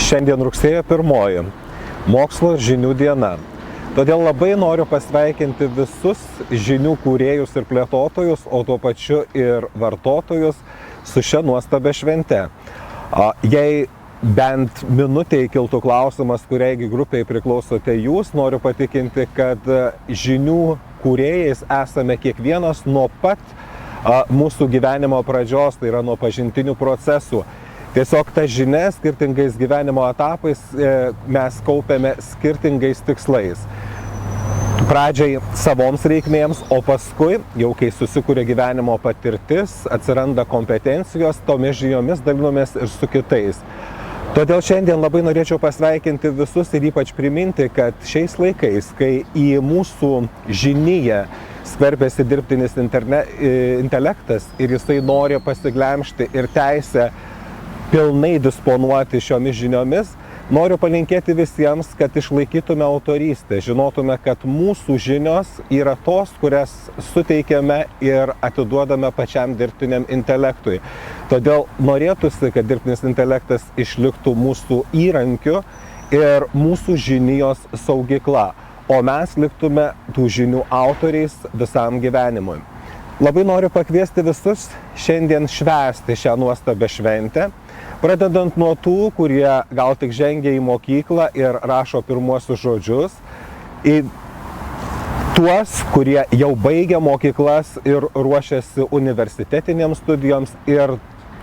Šiandien rugsėjo 1, mokslo ir žinių diena. Todėl labai noriu pasveikinti visus žinių kūrėjus ir plėtotojus, o tuo pačiu ir vartotojus su šia nuostabia švente. Jei bent minutėj kiltų klausimas, kuriai grupiai priklausote jūs, noriu patikinti, kad žinių kūrėjais esame kiekvienas nuo pat mūsų gyvenimo pradžios, tai yra nuo pažintinių procesų. Tiesiog tas žinias skirtingais gyvenimo etapais mes kaupiame skirtingais tikslais. Pradžiai savoms reikmėms, o paskui, jau kai susikuria gyvenimo patirtis, atsiranda kompetencijos, tomis žiniomis dalinomės ir su kitais. Todėl šiandien labai norėčiau pasveikinti visus ir ypač priminti, kad šiais laikais, kai į mūsų žiniją skverbiasi dirbtinis intelektas ir jisai nori pasiglemžti ir teisę pilnai disponuoti šiomis žiniomis, noriu palinkėti visiems, kad išlaikytume autorystę, žinotume, kad mūsų žinios yra tos, kurias suteikiame ir atiduodame pačiam dirbtiniam intelektui. Todėl norėtųsi, kad dirbtinis intelektas išliktų mūsų įrankiu ir mūsų žinijos saugykla, o mes liktume tų žinių autoriais visam gyvenimui. Labai noriu pakviesti visus šiandien švęsti šią nuostabią šventę, pradedant nuo tų, kurie gal tik žengia į mokyklą ir rašo pirmuosius žodžius, į tuos, kurie jau baigia mokyklas ir ruošiasi universitetinėms studijoms, ir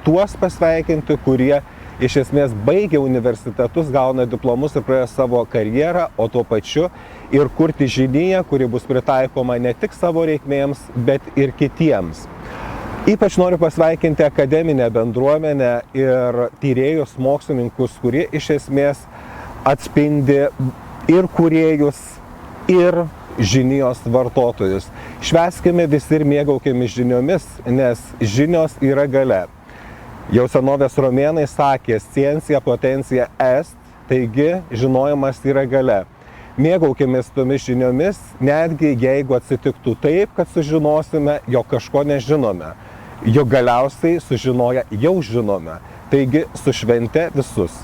tuos pasveikinti, kurie iš esmės baigia universitetus, gauna diplomus ir pradėjo savo karjerą, o tuo pačiu ir kurti žiniją, kuri bus pritaikoma ne tik savo reikmėms, bet ir kitiems. Ypač noriu pasveikinti akademinę bendruomenę ir tyrėjus, mokslininkus, kurie iš esmės atspindi ir kūrėjus, ir žinijos vartotojus. Švęskime visi ir mėgaukime žiniomis, nes žinios yra galia. Jau senovės romėnai sakė, scientia potentia est, taigi žinojimas yra galia. Mėgaukimės tomis žiniomis, netgi jeigu atsitiktų taip, kad sužinosime, jog kažko nežinome. Juk galiausiai sužinoję jau žinome. Taigi su švente visus.